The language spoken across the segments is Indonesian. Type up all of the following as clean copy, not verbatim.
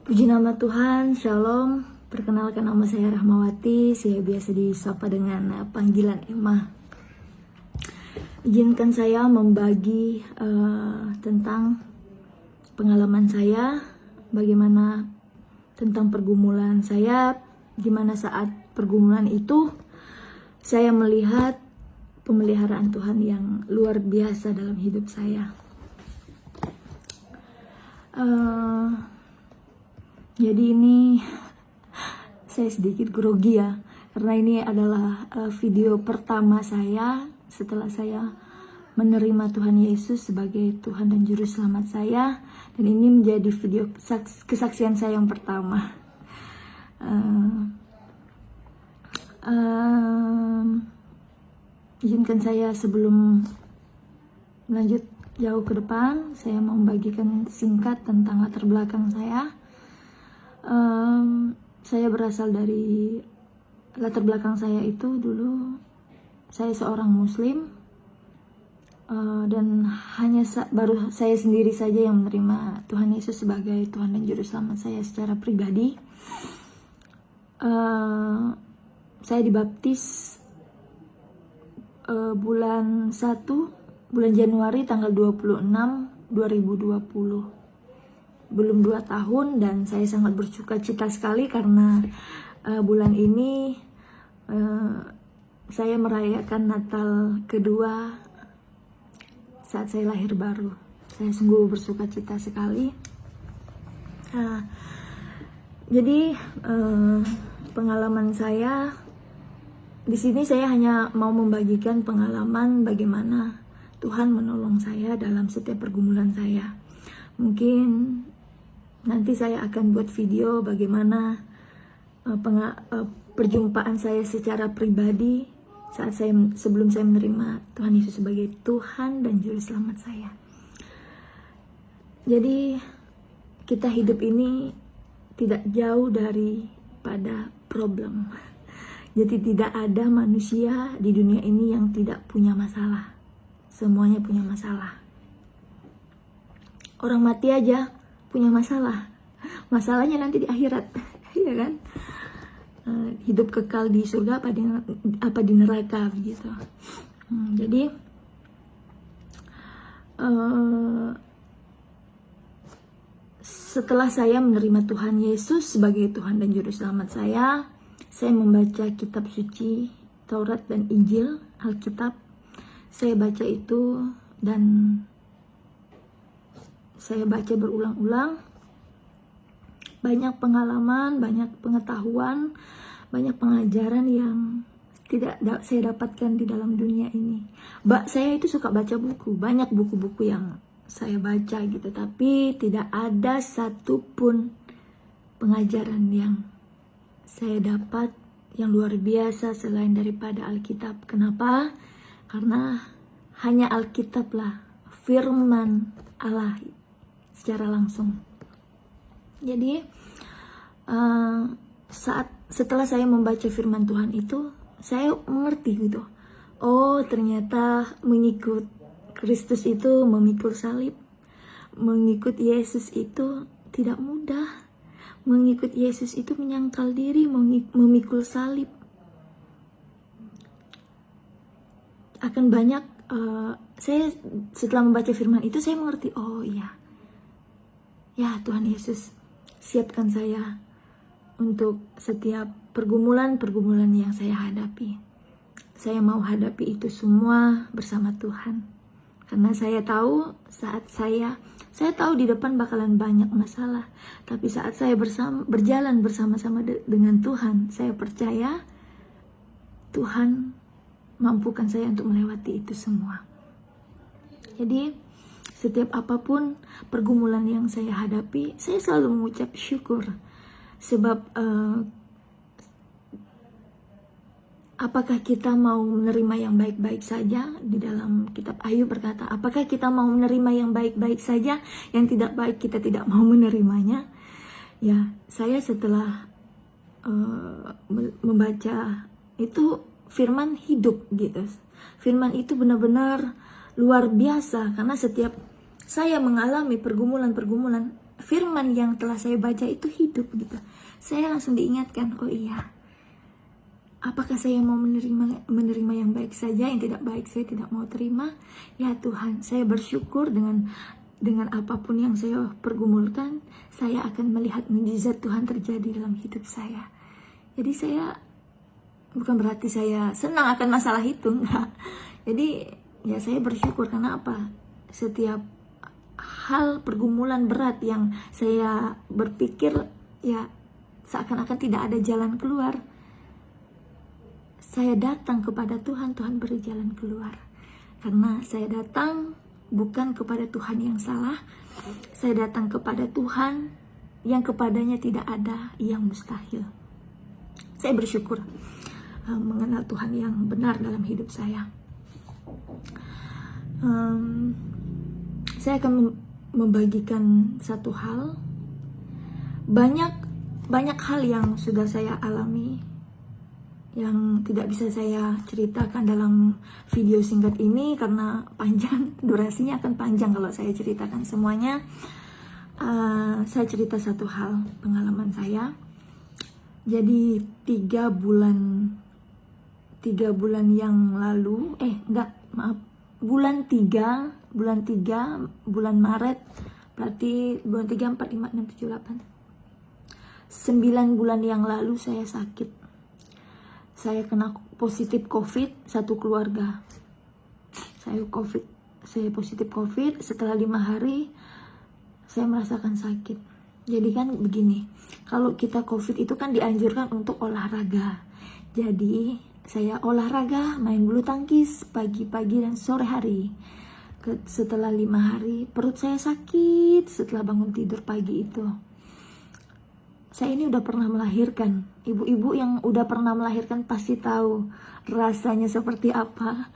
Puji nama Tuhan, Shalom. Perkenalkan, nama saya Rahmawati. Saya biasa disapa dengan panggilan Emma. Izinkan saya membagi tentang pengalaman saya, bagaimana tentang pergumulan saya, di mana saat pergumulan itu saya melihat pemeliharaan Tuhan yang luar biasa dalam hidup saya. Jadi ini saya sedikit grogi ya, karena ini adalah video pertama saya setelah saya menerima Tuhan Yesus sebagai Tuhan dan Juru Selamat saya, dan ini menjadi video kesaksian saya yang pertama. Izinkan saya sebelum lanjut jauh ke depan, saya mau membagikan singkat tentang latar belakang saya. Saya berasal dari latar belakang saya itu dulu saya seorang Muslim, dan hanya baru saya sendiri saja yang menerima Tuhan Yesus sebagai Tuhan dan Juru Selamat saya secara pribadi. Saya dibaptis bulan Januari tanggal 26 2020. Belum 2 tahun, dan saya sangat bersuka cita sekali karena bulan ini saya merayakan Natal kedua saat saya lahir baru. Saya sungguh bersuka cita sekali. Jadi pengalaman saya di sini, saya hanya mau membagikan pengalaman bagaimana Tuhan menolong saya dalam setiap pergumulan saya. Mungkin nanti saya akan buat video bagaimana perjumpaan saya secara pribadi saat sebelum saya menerima Tuhan Yesus sebagai Tuhan dan Juru Selamat saya. Jadi kita hidup ini tidak jauh daripada problem. Jadi tidak ada manusia di dunia ini yang tidak punya masalah. Semuanya punya masalah. Orang mati aja punya masalah. Masalahnya nanti di akhirat, ya kan? Hidup kekal di surga apa di neraka begitu. Jadi setelah saya menerima Tuhan Yesus sebagai Tuhan dan Juru Selamat saya membaca kitab suci, Taurat dan Injil, Alkitab. Saya baca itu dan saya baca berulang-ulang. Banyak pengalaman, banyak pengetahuan, banyak pengajaran yang tidak saya dapatkan di dalam dunia ini. Saya itu suka baca buku, banyak buku-buku yang saya baca gitu, tapi tidak ada satupun pengajaran yang saya dapat yang luar biasa selain daripada Alkitab. Kenapa? Karena hanya Alkitablah firman Allah secara langsung. Jadi setelah saya membaca firman Tuhan itu, saya mengerti gitu. Oh, ternyata mengikut Kristus itu memikul salib. Mengikut Yesus itu tidak mudah. Mengikut Yesus itu menyangkal diri, memikul salib. Akan banyak saya setelah membaca firman itu, saya mengerti, oh iya, ya Tuhan Yesus siapkan saya untuk setiap pergumulan yang saya hadapi. Saya mau hadapi itu semua bersama Tuhan. Karena saya tahu saya tahu di depan bakalan banyak masalah. Tapi saat saya berjalan bersama-sama dengan Tuhan, saya percaya Tuhan mampukan saya untuk melewati itu semua. Jadi setiap apapun pergumulan yang saya hadapi, saya selalu mengucap syukur. Sebab apakah kita mau menerima yang baik-baik saja? Di dalam kitab Ayub berkata, apakah kita mau menerima yang baik-baik saja? Yang tidak baik kita tidak mau menerimanya. Ya, saya setelah membaca itu, firman hidup gitu. Firman itu benar-benar luar biasa, karena setiap saya mengalami pergumulan-pergumulan, firman yang telah saya baca itu hidup gitu. Saya langsung diingatkan, oh iya, apakah saya mau menerima yang baik saja, yang tidak baik saya tidak mau terima. Ya Tuhan, saya bersyukur dengan apapun yang saya pergumulkan, saya akan melihat mukjizat Tuhan terjadi dalam hidup saya. Jadi saya, bukan berarti saya senang akan masalah itu, enggak. Jadi ya saya bersyukur karena apa? Setiap hal pergumulan berat yang saya berpikir ya seakan-akan tidak ada jalan keluar, saya datang kepada Tuhan, Tuhan beri jalan keluar. Karena saya datang bukan kepada Tuhan yang salah, saya datang kepada Tuhan yang kepadanya tidak ada yang mustahil. Saya bersyukur mengenal Tuhan yang benar dalam hidup saya. Saya akan membagikan satu hal. Banyak hal yang sudah saya alami yang tidak bisa saya ceritakan dalam video singkat ini karena panjang, durasinya akan panjang kalau saya ceritakan semuanya. Saya cerita satu hal pengalaman saya. Jadi 3 bulan yang lalu, bulan 3, bulan Maret, berarti bulan 3, 4, 5, 6, 7, 8, 9 bulan yang lalu saya sakit. Saya kena positif COVID, satu keluarga. Saya positif COVID, setelah 5 hari saya merasakan sakit. Jadi kan begini, kalau kita COVID itu kan dianjurkan untuk olahraga. Jadi saya olahraga, main bulu tangkis pagi-pagi dan sore hari. Setelah 5 hari perut saya sakit setelah bangun tidur pagi itu. Saya ini udah pernah melahirkan. Ibu-ibu yang udah pernah melahirkan pasti tahu rasanya seperti apa.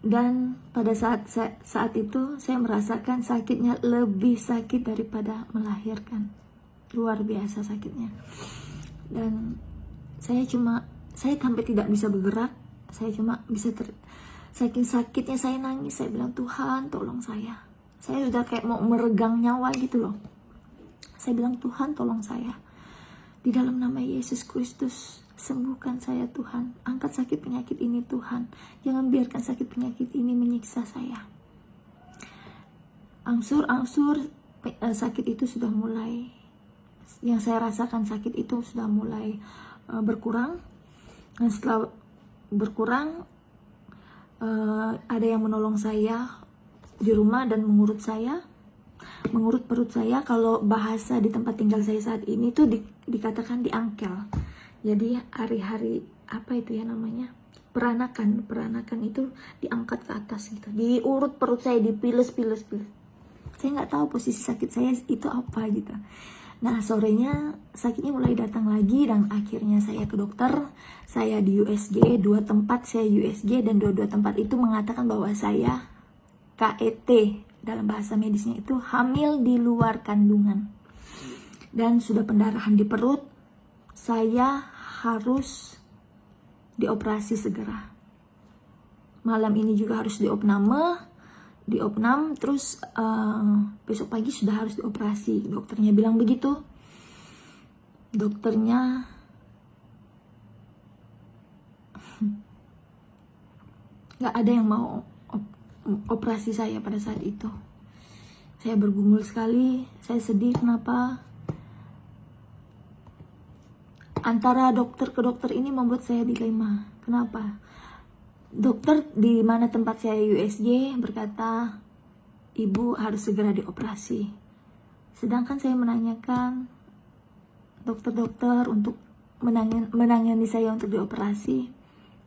Dan pada saat itu saya merasakan sakitnya lebih sakit daripada melahirkan. Luar biasa sakitnya. Dan saya sampai tidak bisa bergerak. Saya cuma bisa saking sakitnya saya nangis. Saya bilang, Tuhan tolong saya. Saya udah kayak mau meregang nyawa gitu loh. Saya bilang, Tuhan tolong saya. Di dalam nama Yesus Kristus, sembuhkan saya Tuhan. Angkat sakit penyakit ini Tuhan. Jangan biarkan sakit penyakit ini menyiksa saya. Angsur-angsur sakit itu sudah mulai, yang saya rasakan sakit itu sudah mulai berkurang. Dan setelah berkurang, ada yang menolong saya di rumah dan mengurut perut saya. Kalau bahasa di tempat tinggal saya saat ini tuh dikatakan diangkel. Jadi hari-hari apa itu ya namanya, peranakan itu diangkat ke atas gitu, diurut perut saya, dipiles. Saya nggak tahu posisi sakit saya itu apa gitu. Nah sorenya sakitnya mulai datang lagi dan akhirnya saya ke dokter. Saya di USG 2 tempat, saya USG dan dua tempat itu mengatakan bahwa saya KET, dalam bahasa medisnya itu hamil di luar kandungan dan sudah pendarahan di perut. Saya harus dioperasi segera. Malam ini juga harus diopnam, terus besok pagi sudah harus dioperasi. Dokternya bilang begitu. Dokternya nggak ada yang mau operasi saya pada saat itu. Saya bergumul sekali, saya sedih. Kenapa? Antara dokter ke dokter ini membuat saya dilema. Kenapa? Dokter di mana tempat saya USG berkata, ibu harus segera dioperasi. Sedangkan saya menanyakan dokter-dokter untuk menangani saya untuk dioperasi,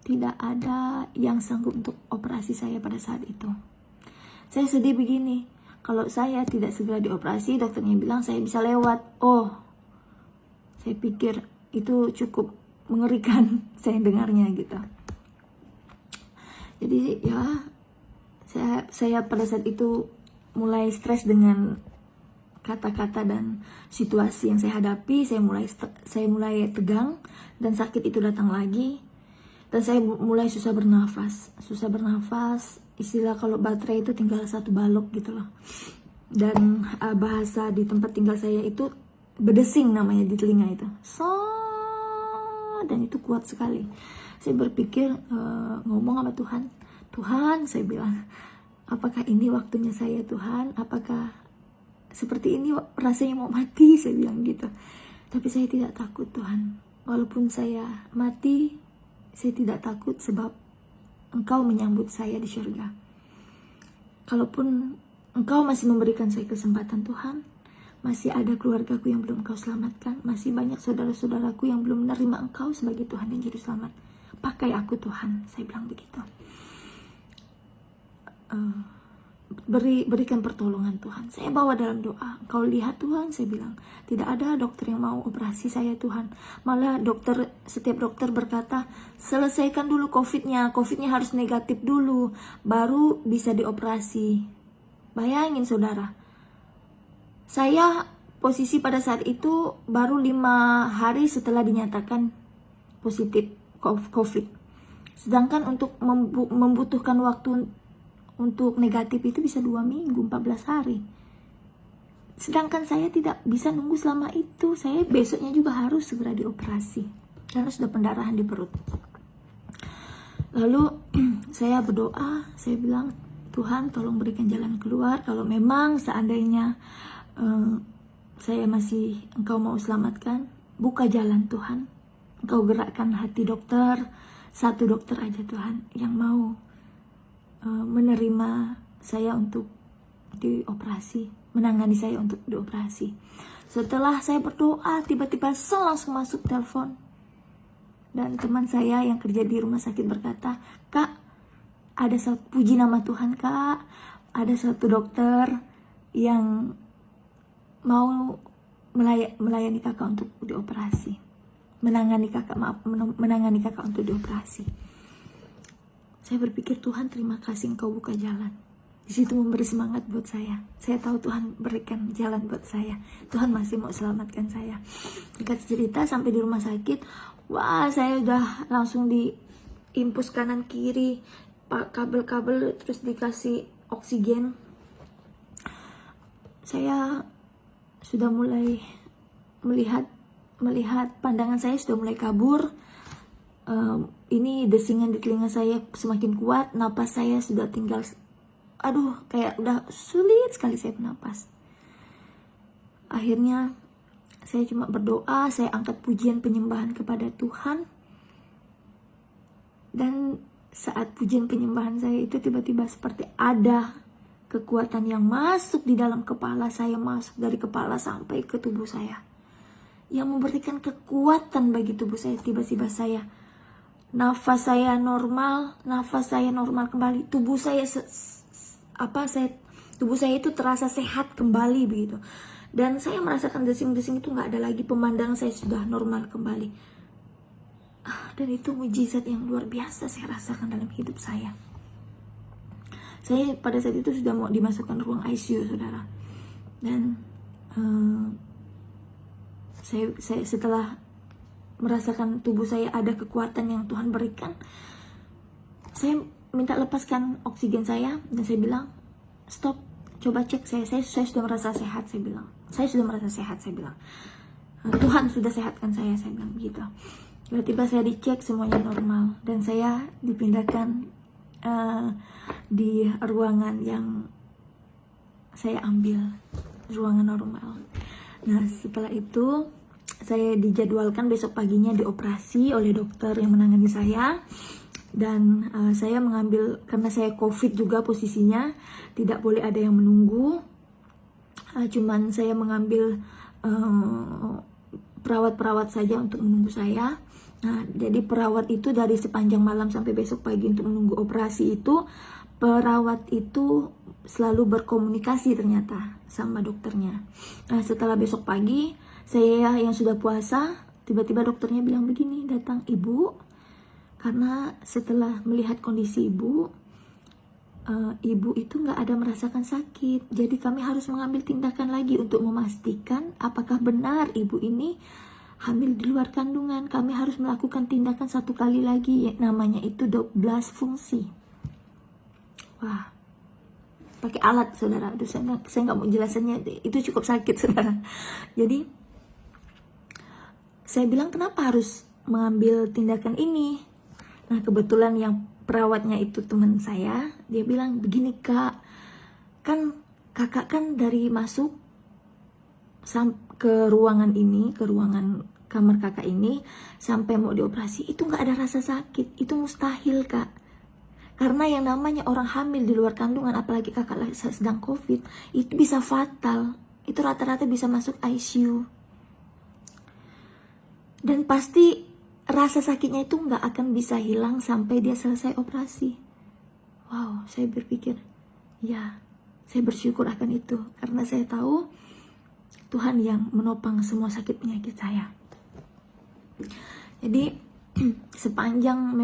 tidak ada yang sanggup untuk operasi saya pada saat itu. Saya sedih begini, kalau saya tidak segera dioperasi, dokternya bilang saya bisa lewat. Oh, saya pikir itu cukup mengerikan saya dengarnya gitu. Jadi ya, saya pada saat itu mulai stres dengan kata-kata dan situasi yang saya hadapi. Saya mulai tegang dan sakit itu datang lagi. Dan saya mulai susah bernafas. Istilah kalau baterai itu tinggal 1 balok gitu loh. Dan bahasa di tempat tinggal saya itu bedesing namanya di telinga itu. Dan itu kuat sekali. Saya berpikir ngomong sama Tuhan. Tuhan, saya bilang, apakah ini waktunya saya Tuhan? Apakah seperti ini rasanya mau mati? Saya bilang gitu. Tapi saya tidak takut Tuhan. Walaupun saya mati, saya tidak takut sebab Engkau menyambut saya di surga. Kalaupun Engkau masih memberikan saya kesempatan Tuhan, masih ada keluargaku yang belum Engkau selamatkan, masih banyak saudara-saudaraku yang belum menerima Engkau sebagai Tuhan dan Juru Selamat. Pakai aku Tuhan, saya bilang begitu. Berikan pertolongan Tuhan. Saya bawa dalam doa. Engkau lihat Tuhan, saya bilang, tidak ada dokter yang mau operasi saya Tuhan. Malah setiap dokter berkata, selesaikan dulu COVID-nya harus negatif dulu, baru bisa dioperasi. Bayangin saudara, saya posisi pada saat itu baru 5 hari setelah dinyatakan positif COVID. Sedangkan untuk membutuhkan waktu untuk negatif itu bisa 2 minggu, 14 hari. Sedangkan saya tidak bisa nunggu selama itu. Saya besoknya juga harus segera dioperasi karena sudah pendarahan di perut. Lalu saya berdoa, saya bilang, Tuhan tolong berikan jalan keluar. Kalau memang seandainya saya masih Engkau mau selamatkan, buka jalan Tuhan. Engkau gerakkan hati dokter, satu dokter aja Tuhan yang mau menerima saya untuk dioperasi, menangani saya untuk dioperasi. Setelah saya berdoa, tiba-tiba langsung masuk telepon. Dan teman saya yang kerja di rumah sakit berkata, Kak, ada satu, puji nama Tuhan Kak, ada satu dokter yang mau melayani kakak untuk dioperasi. Menangani kakak untuk dioperasi. Saya berpikir, Tuhan terima kasih Engkau buka jalan. Di situ memberi semangat buat saya. Saya tahu Tuhan berikan jalan buat saya. Tuhan masih mau selamatkan saya. Singkat cerita, sampai di rumah sakit, wah saya udah langsung diimpus kanan kiri, kabel-kabel, terus dikasih oksigen. Saya sudah mulai melihat pandangan saya sudah mulai kabur. Ini desingan di telinga saya semakin kuat, napas saya sudah tinggal, kayak udah sulit sekali saya bernapas. Akhirnya saya cuma berdoa, saya angkat pujian penyembahan kepada Tuhan. Dan saat pujian penyembahan saya itu tiba-tiba seperti ada kekuatan yang masuk di dalam kepala saya, masuk dari kepala sampai ke tubuh saya, yang memberikan kekuatan bagi tubuh saya. Tiba-tiba nafas saya normal kembali. Tubuh saya itu terasa sehat kembali begitu. Dan saya merasakan desing-desing itu nggak ada lagi, pemandangan saya sudah normal kembali. Dan itu mujizat yang luar biasa saya rasakan dalam hidup saya. Saya pada saat itu sudah mau dimasukkan ruang ICU, saudara. Dan saya setelah merasakan tubuh saya ada kekuatan yang Tuhan berikan, saya minta lepaskan oksigen saya. Dan saya bilang, stop, coba cek saya sudah merasa sehat. Saya bilang, saya sudah merasa sehat. Saya bilang, Tuhan sudah sehatkan saya bilang begitu. Tiba-tiba saya dicek, semuanya normal. Dan saya dipindahkan di ruangan yang saya ambil, ruangan normal. Nah setelah itu saya dijadwalkan besok paginya dioperasi oleh dokter yang menangani saya. Dan saya mengambil, karena saya COVID juga posisinya, tidak boleh ada yang menunggu. Cuman saya mengambil perawat-perawat saja untuk menunggu saya. Nah, jadi perawat itu dari sepanjang malam sampai besok pagi untuk menunggu operasi itu, perawat itu selalu berkomunikasi ternyata sama dokternya. Nah, setelah besok pagi, saya yang sudah puasa, tiba-tiba dokternya bilang begini, datang, Ibu, karena setelah melihat kondisi Ibu itu nggak ada merasakan sakit. Jadi kami harus mengambil tindakan lagi untuk memastikan apakah benar Ibu ini hamil di luar kandungan. Kami harus melakukan tindakan satu kali lagi, namanya itu 12 fungsi. Wah, pakai alat, saudara. Aduh, saya nggak mau jelasannya, itu cukup sakit, saudara. Jadi saya bilang, kenapa harus mengambil tindakan ini? Nah, kebetulan yang perawatnya itu teman saya, dia bilang, begini kak, kan kakak kan dari masuk ke ruangan ini, ke ruangan kamar kakak ini, sampai mau dioperasi, itu nggak ada rasa sakit. Itu mustahil kak. Karena yang namanya orang hamil di luar kandungan, apalagi kakak sedang COVID, itu bisa fatal. Itu rata-rata bisa masuk ICU. Dan pasti rasa sakitnya itu nggak akan bisa hilang sampai dia selesai operasi. Wow, saya berpikir, ya, saya bersyukur akan itu. Karena saya tahu Tuhan yang menopang semua sakit penyakit saya. Jadi sepanjang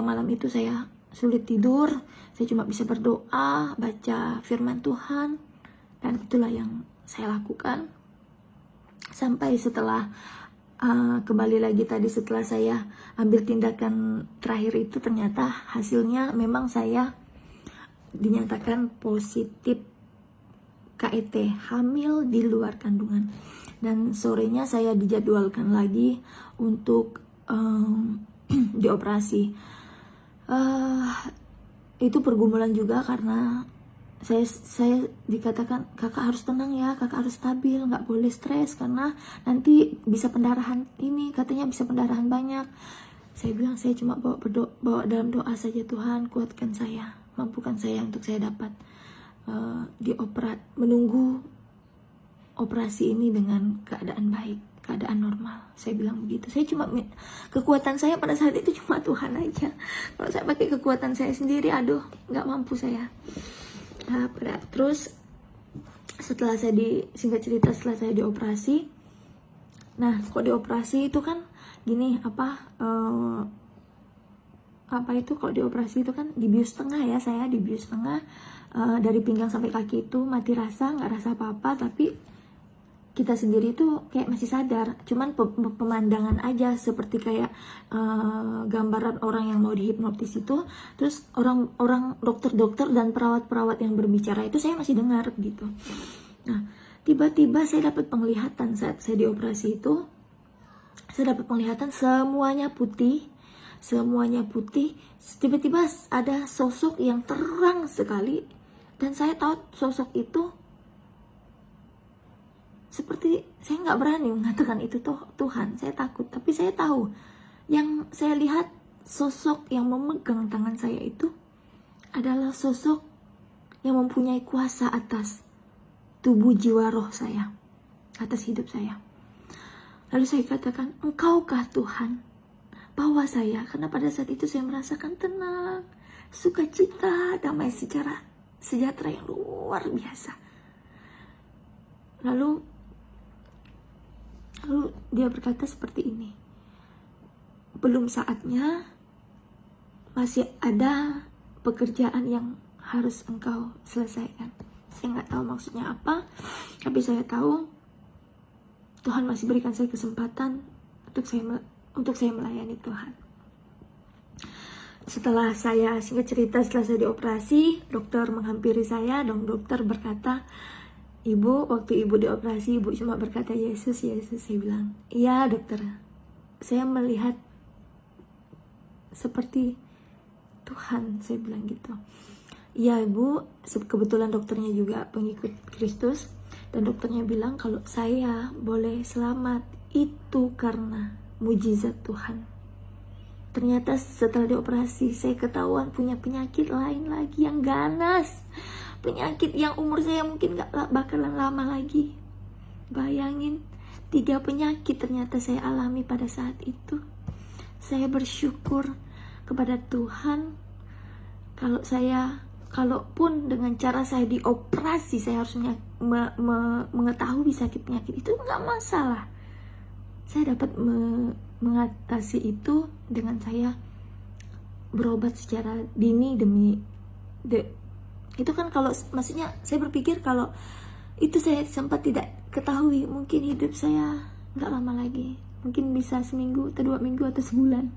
malam itu saya sulit tidur. Saya cuma bisa berdoa, baca firman Tuhan, dan itulah yang saya lakukan sampai setelah kembali lagi tadi, setelah saya ambil tindakan terakhir itu, ternyata hasilnya memang saya dinyatakan positif KET, hamil di luar kandungan. Dan sorenya saya dijadwalkan lagi untuk dioperasi. Itu pergumulan juga karena saya dikatakan, kakak harus tenang ya, kakak harus stabil, nggak boleh stres karena nanti bisa pendarahan, ini katanya bisa pendarahan banyak. Saya bilang, saya cuma bawa dalam doa saja, Tuhan kuatkan saya, mampukan saya untuk saya dapat menunggu operasi ini dengan keadaan baik, keadaan normal. Saya bilang begitu. Saya cuma, kekuatan saya pada saat itu cuma Tuhan aja. Kalau saya pakai kekuatan saya sendiri, aduh, nggak mampu saya. Terus setelah singkat cerita, setelah saya dioperasi, nah kok dioperasi itu kan gini, kalau dioperasi itu kan dibius tengah ya, saya dibius tengah, dari pinggang sampai kaki itu mati rasa, nggak rasa apa-apa, tapi kita sendiri tuh kayak masih sadar, cuman pemandangan aja seperti kayak gambaran orang yang mau dihipnotis itu. Terus orang dokter-dokter dan perawat-perawat yang berbicara itu saya masih dengar gitu. Nah, tiba-tiba saya dapat penglihatan saat saya dioperasi itu. Saya dapat penglihatan semuanya putih. Tiba-tiba ada sosok yang terang sekali, dan saya tahu sosok itu, seperti saya nggak berani mengatakan itu Tuhan, saya takut, tapi saya tahu yang saya lihat, sosok yang memegang tangan saya itu adalah sosok yang mempunyai kuasa atas tubuh, jiwa, roh saya, atas hidup saya. Lalu saya katakan, Engkaukah Tuhan, bawa saya, karena pada saat itu saya merasakan tenang, sukacita, damai sejahtera yang luar biasa. Lalu dia berkata seperti ini, belum saatnya, masih ada pekerjaan yang harus engkau selesaikan. Saya nggak tahu maksudnya apa, tapi saya tahu Tuhan masih berikan saya kesempatan untuk saya melayani Tuhan. Setelah singkat cerita, setelah saya dioperasi, dokter menghampiri saya, dan dokter berkata, Ibu, waktu ibu dioperasi, ibu cuma berkata Yesus, Yesus. Saya bilang, iya dokter, saya melihat seperti Tuhan, saya bilang gitu. Iya ibu, kebetulan dokternya juga pengikut Kristus, dan dokternya bilang kalau saya boleh selamat itu karena mujizat Tuhan. Ternyata setelah dioperasi, saya ketahuan punya penyakit lain lagi yang ganas. Penyakit yang umur saya mungkin gak bakalan lama lagi. Bayangin, 3 penyakit ternyata saya alami pada saat itu. Saya bersyukur kepada Tuhan. Kalaupun dengan cara saya dioperasi, saya harus mengetahui sakit penyakit itu, gak masalah. Saya dapat mengatasi itu dengan saya berobat secara dini itu kan, kalau maksudnya saya berpikir kalau itu saya sempat tidak ketahui, mungkin hidup saya nggak lama lagi, mungkin bisa seminggu atau 2 minggu atau sebulan.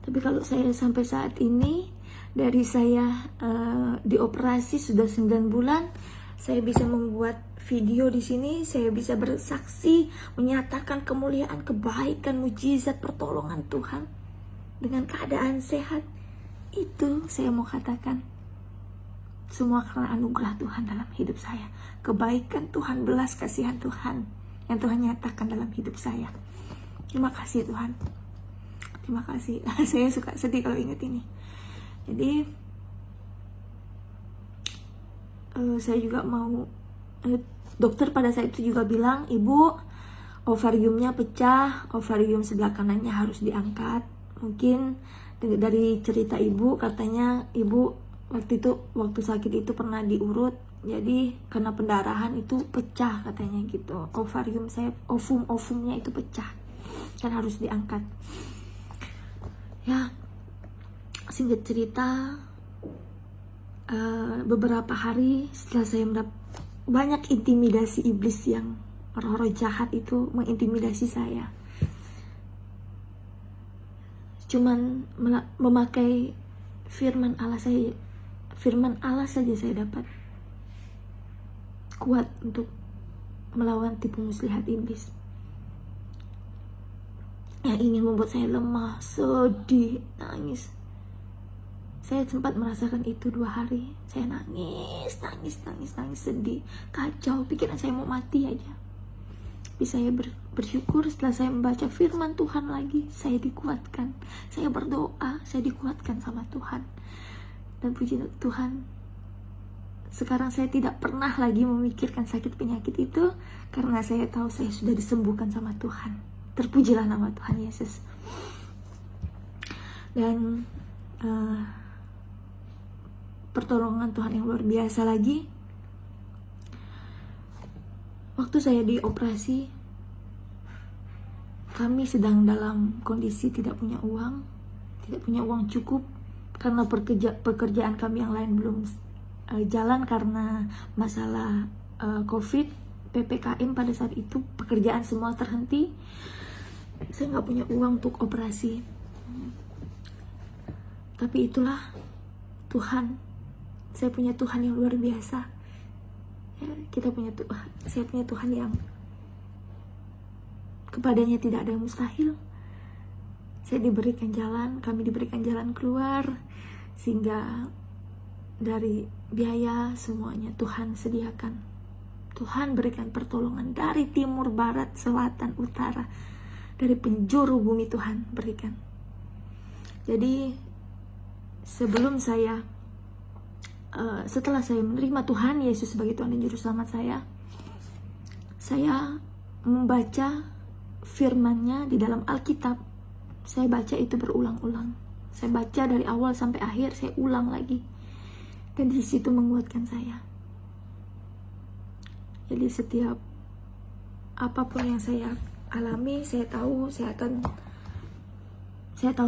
Tapi kalau saya sampai saat ini Dari saya dioperasi sudah 9 bulan, saya bisa membuat video di sini, saya bisa bersaksi, menyatakan kemuliaan, kebaikan, mujizat, pertolongan Tuhan dengan keadaan sehat. Itu saya mau katakan, semua karena anugerah Tuhan dalam hidup saya, kebaikan Tuhan, belas kasihan Tuhan yang Tuhan nyatakan dalam hidup saya. Terima kasih Tuhan, terima kasih. Saya suka sedih kalau ingat ini. Jadi saya juga mau, dokter pada saat itu juga bilang, ibu ovariumnya pecah, ovarium sebelah kanannya harus diangkat. Mungkin dari cerita ibu, katanya ibu waktu sakit itu pernah diurut, jadi karena pendarahan itu pecah katanya gitu. Ovarium saya, ovumnya itu pecah, kan harus diangkat. Ya, singkat cerita, beberapa hari setelah saya banyak intimidasi iblis, yang roh-roh jahat itu mengintimidasi saya. Cuman memakai firman Allah saja saya dapat kuat untuk melawan tipu muslihat iblis yang ingin membuat saya lemah, sedih, nangis. Saya sempat merasakan itu 2 hari. Saya nangis, sedih, kacau, pikiran saya mau mati aja. Tapi saya bersyukur setelah saya membaca firman Tuhan lagi, saya dikuatkan. Saya berdoa, saya dikuatkan sama Tuhan. Dan puji Tuhan, sekarang saya tidak pernah lagi memikirkan sakit penyakit itu, karena saya tahu saya sudah disembuhkan sama Tuhan. Terpujilah nama Tuhan Yesus. Dan pertolongan Tuhan yang luar biasa lagi, waktu saya dioperasi, kami sedang dalam kondisi tidak punya uang cukup, karena pekerjaan kami yang lain belum jalan karena masalah COVID, PPKM pada saat itu, pekerjaan semua terhenti. Saya nggak punya uang untuk operasi. Tapi itulah Tuhan. Saya punya Tuhan yang luar biasa. Ya, saya punya Tuhan yang kepadanya tidak ada yang mustahil. Kami diberikan jalan keluar, sehingga dari biaya semuanya Tuhan sediakan. Tuhan berikan pertolongan dari timur, barat, selatan, utara, dari penjuru bumi Tuhan berikan. Jadi sebelum setelah saya menerima Tuhan Yesus sebagai Tuhan dan Juru Selamat saya membaca firman-Nya di dalam Alkitab. Saya baca itu berulang-ulang. Saya baca dari awal sampai akhir, saya ulang lagi. Dan di situ menguatkan saya. Jadi setiap apapun yang saya alami, saya tahu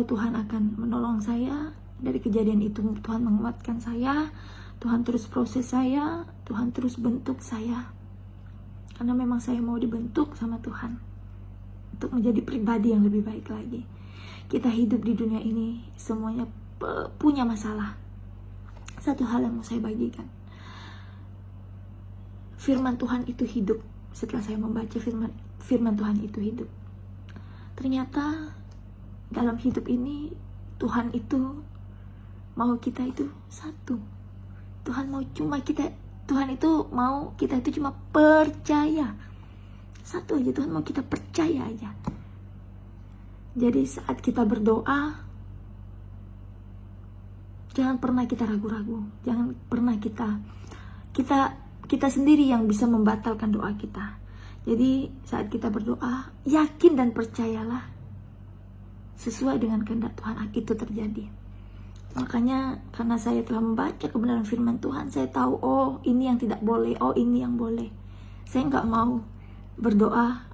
Tuhan akan menolong saya. Dari kejadian itu Tuhan menguatkan saya, Tuhan terus proses saya, Tuhan terus bentuk saya. Karena memang saya mau dibentuk sama Tuhan untuk menjadi pribadi yang lebih baik lagi. Kita hidup di dunia ini semuanya punya masalah. Satu hal yang mau saya bagikan, firman Tuhan itu hidup. Setelah saya membaca firman Tuhan itu hidup, ternyata dalam hidup ini Tuhan itu mau kita itu satu. Tuhan itu mau kita itu cuma percaya. Satu aja, Tuhan mau kita percaya aja. Jadi saat kita berdoa, jangan pernah kita ragu-ragu. Jangan pernah kita sendiri yang bisa membatalkan doa kita. Jadi saat kita berdoa, yakin dan percayalah sesuai dengan kehendak Tuhan itu terjadi. Makanya karena saya telah membaca kebenaran firman Tuhan, saya tahu, oh ini yang tidak boleh, oh ini yang boleh. Saya nggak mau berdoa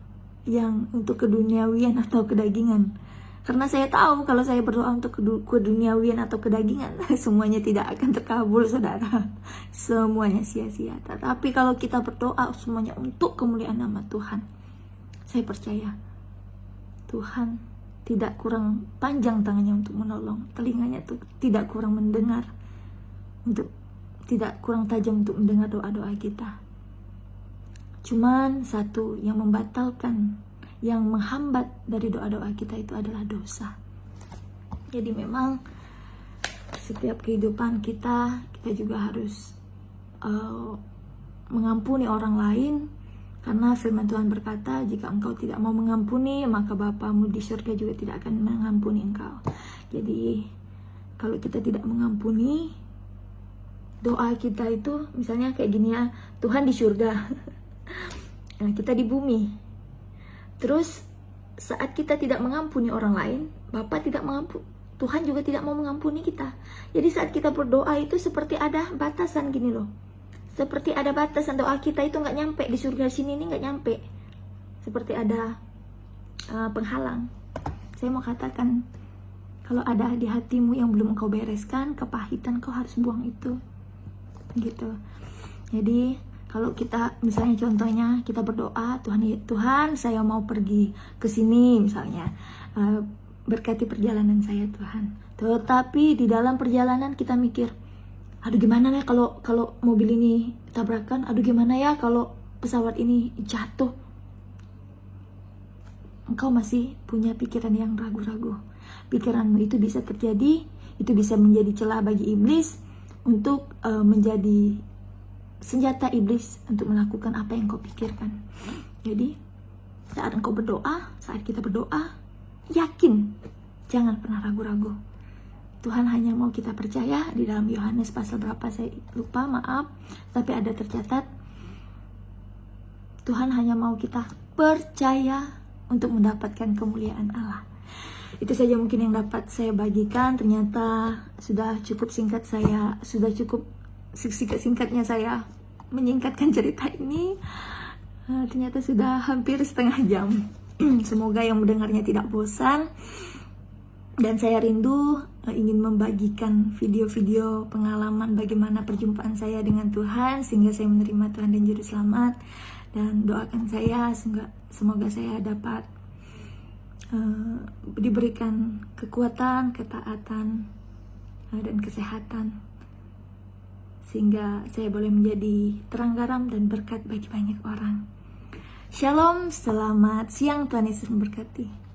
yang untuk keduniawian atau kedagingan. Karena saya tahu kalau saya berdoa untuk keduniawian atau kedagingan, semuanya tidak akan terkabul, saudara. Semuanya sia-sia. Tetapi kalau kita berdoa semuanya untuk kemuliaan nama Tuhan, saya percaya Tuhan tidak kurang panjang tangannya untuk menolong, telinganya tuh tidak kurang mendengar, untuk tidak kurang tajam untuk mendengar doa-doa kita. Cuman satu yang membatalkan, yang menghambat dari doa-doa kita itu adalah dosa. Jadi memang setiap kehidupan kita juga harus mengampuni orang lain, karena firman Tuhan berkata, jika engkau tidak mau mengampuni, maka Bapamu di surga juga tidak akan mengampuni engkau. Jadi kalau kita tidak mengampuni, doa kita itu misalnya kayak gini ya, Tuhan di surga, nah, kita di bumi. Terus saat kita tidak mengampuni orang lain, Bapa tidak mengampuni, Tuhan juga tidak mau mengampuni kita. Jadi saat kita berdoa itu seperti ada batasan gini loh. Seperti ada batasan, doa kita itu nggak nyampe di surga sini, ini nggak nyampe. Seperti ada penghalang. Saya mau katakan, kalau ada di hatimu yang belum engkau bereskan, kepahitan, kau harus buang itu. Gitu. Jadi kalau kita misalnya contohnya kita berdoa, Tuhan saya mau pergi ke sini misalnya, berkati perjalanan saya Tuhan. Tetapi di dalam perjalanan kita mikir, aduh gimana ya kalau mobil ini tabrakan, aduh gimana ya kalau pesawat ini jatuh. Engkau masih punya pikiran yang ragu-ragu. Pikiranmu itu bisa terjadi, itu bisa menjadi celah bagi iblis untuk menjadi senjata iblis untuk melakukan apa yang kau pikirkan. Jadi saat engkau berdoa, saat kita berdoa, yakin, jangan pernah ragu-ragu. Tuhan hanya mau kita percaya. Di dalam Yohanes pasal berapa saya lupa, maaf, tapi ada tercatat, Tuhan hanya mau kita percaya untuk mendapatkan kemuliaan Allah. Itu saja mungkin yang dapat saya bagikan. Ternyata sudah cukup singkat, saya sudah cukup singkatnya saya menyingkatkan cerita ini. Ternyata sudah hampir setengah jam. Semoga yang mendengarnya tidak bosan. Dan saya rindu ingin membagikan video-video pengalaman bagaimana perjumpaan saya dengan Tuhan, sehingga saya menerima Tuhan dan Juru Selamat. Dan doakan saya, semoga saya dapat diberikan kekuatan, ketaatan, dan kesehatan, sehingga saya boleh menjadi terang garam dan berkat bagi banyak orang. Shalom, selamat siang, Tuhan Yesus memberkati.